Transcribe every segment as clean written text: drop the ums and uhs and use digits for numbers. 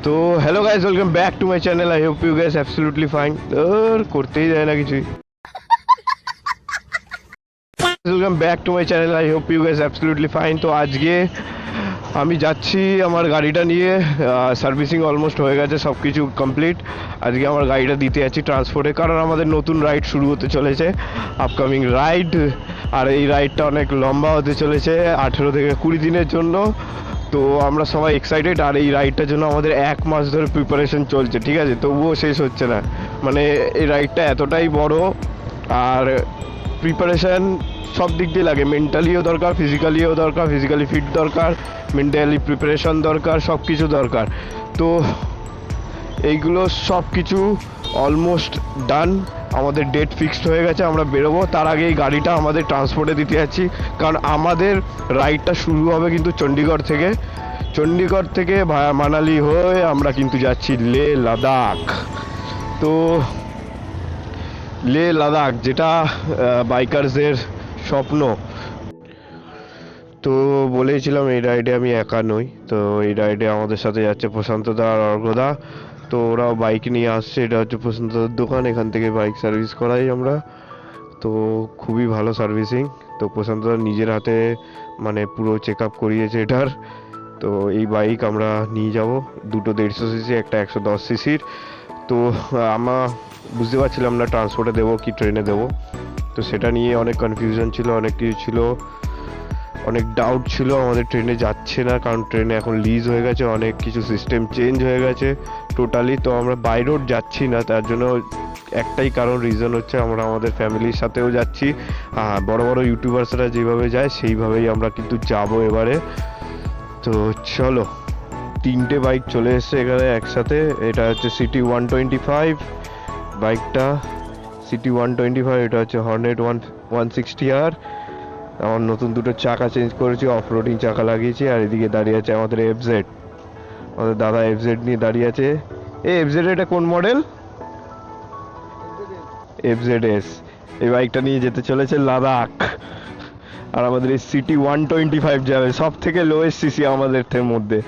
তো hello guys, welcome back to my channel. I hope you guys absolutely fine. করতেই যায় না কিছুই। Welcome back to my channel. I hope you guys absolutely fine. তো আজকে আমি যাচ্ছি আমার গাড়িটা নিয়ে। সার্ভিসিং অলমোস্ট হয়ে গেছে, সব কিছু কমপ্লিট। আজকে আমার গাড়িটা দিতে যাচ্ছি ট্রান্সপোর্টে, কারণ আমাদের নতুন রাইড শুরু হতে চলেছে, আপকামিং রাইড। আর এই রাইডটা অনেক লম্বা হতে চলেছে, 18 থেকে 20 দিনের জন্য। তো আমরা সবাই এক্সাইটেড। আর এই রাইডটার জন্য আমাদের 1 মাস ধরে প্রিপারেশন চলছে, ঠিক আছে? তবুও শেষ হচ্ছে না। মানে এই রাইডটা এতটাই বড়, আর প্রিপারেশন সব দিক দিয়ে লাগে। মেন্টালিও দরকার, ফিজিক্যালিও দরকার, ফিজিক্যালি ফিট দরকার, মেন্টালি প্রিপারেশন দরকার, সব কিছু দরকার। তো এইগুলো সব কিছু অলমোস্ট ডান। আমাদের ডেট ফিক্সড হয়ে গেছে, আমরা বেরোবো। তার আগে এই গাড়িটা আমাদের ট্রান্সপোর্টে দিতে যাচ্ছি, কারণ আমাদের রাইডটা শুরু হবে কিন্তু চণ্ডীগড় থেকে। চণ্ডীগড় থেকে ভায়া মানালি হয়ে আমরা কিন্তু যাচ্ছি লে লাদাখ। তো লে লাদাখ, যেটা বাইকারসদের স্বপ্ন। তো বলেছিলাম এই রাইডে আমি একা নই। তো এই রাইডে আমাদের সাথে যাচ্ছে প্রশান্ত দা আর অর্ঘদা। তো ওরাও বাইক নিয়ে আসছে। এটা হচ্ছে প্রশান্তদার দোকান, এখান থেকে বাইক সার্ভিস করাই আমরা। তো খুবই ভালো সার্ভিসিং। তো প্রশান্তদা নিজের হাতে মানে পুরো চেক আপ করিয়েছে এটার। তো এই বাইক আমরা নিয়ে যাব, দুটো 150 সিসি, একটা 110 সিসির। তো আমরা বুঝতে পারছিলাম না ট্রান্সপোর্টে দেবো কি ট্রেনে দেবো। তো সেটা নিয়ে অনেক কনফিউশন ছিল, অনেক কিছু ছিল, অনেক ডাউট ছিল। আমাদের ট্রেনে যাচ্ছে না, কারণ ট্রেনে এখন লিজ হয়ে গেছে, অনেক কিছু সিস্টেম চেঞ্জ হয়ে গেছে টোটালি। তো আমরা বাই রোড যাচ্ছি না, তার জন্য একটাই কারণ, রিজন হচ্ছে আমরা আমাদের ফ্যামিলির সাথেও যাচ্ছি। বড় বড় ইউটিউবার্সরা যেভাবে যায় সেইভাবেই আমরা কিন্তু যাব এবারে। তো চলো, 3টে বাইক চলে এসছে এখানে একসাথে। এটা হচ্ছে সিটি 125 বাইকটা, সিটি 125। এটা হচ্ছে হর্নেট 160R। আমার নতুন দুটো চাকা চেঞ্জ করেছি, অফ রোডিং চাকা লাগিয়েছি। আর এদিকে দাঁড়িয়ে আছে আমাদের এফজেড, আমাদের দাদা এফজেড নিয়ে দাঁড়িয়ে আছে। এফজেড এটা কোন মডেল? এফজেড-এস। এই বাইকটা নিয়ে যেতে চলেছে লাদাখ। আর আমাদের এই সিটি 125 যাবে, সব থেকে লোয়েস্ট সিসি আমাদের মধ্যে,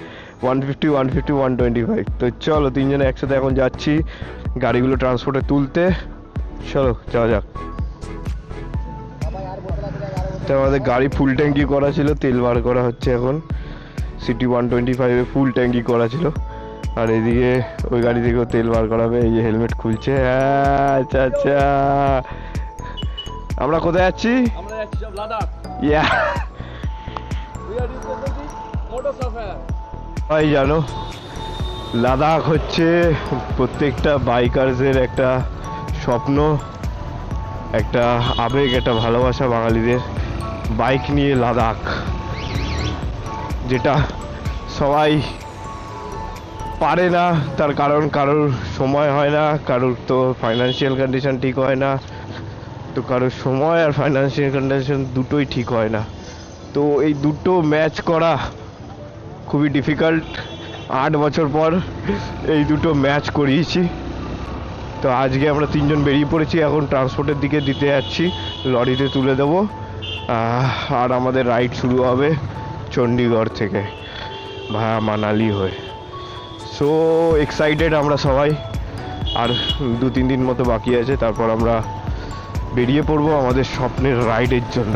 150, 150, 125। তো চলো, তিনজনে একসাথে এখন যাচ্ছি গাড়িগুলো ট্রান্সপোর্টে তুলতে। চলো যাওয়া যাক। তো আমাদের গাড়ি ফুল ট্যাঙ্কি করা ছিল, তেল বার করা হচ্ছে এখন। সিটি 125-এ ফুল ট্যাঙ্কি করা ছিল। আর এদিকে ওই গাড়ি থেকেও তেল বার করাবে। এই যে হেলমেট খুলছে। আচ্ছা আচ্ছা, আমরা কোথায় যাচ্ছি? আমরা যাচ্ছি সব Ladakh. Yeah, we are representing Motor Sapphire. ভাই জানো, লাদাখ হচ্ছে প্রত্যেকটা বাইকারসের একটা স্বপ্ন, একটা আবেগ, একটা ভালোবাসা বাঙালিদের। বাইক নিয়ে লাদাখ, যেটা সবাই পারে না, তার কারণ কারোর সময় হয় না, কারোর তো ফাইন্যান্সিয়াল কন্ডিশন ঠিক হয় না। তো কারোর সময় আর ফাইন্যান্সিয়াল কন্ডিশন দুটোই ঠিক হয় না। তো এই দুটো ম্যাচ করা খুবই ডিফিকাল্ট। 8 বছর পর এই দুটো ম্যাচ করিয়েছি। তো আজকে আমরা তিনজন বেরিয়ে পড়েছি, এখন ট্রান্সপোর্টের দিকে দিতে যাচ্ছি, লরিতে তুলে দেবো। আর আমাদের রাইড শুরু হবে চণ্ডীগড় থেকে ভায়া মানালি হয়ে। সো এক্সাইটেড আমরা সবাই। আর 2-3 দিন মতো বাকি আছে, তারপর আমরা বেরিয়ে পড়বো আমাদের স্বপ্নের রাইডের জন্য।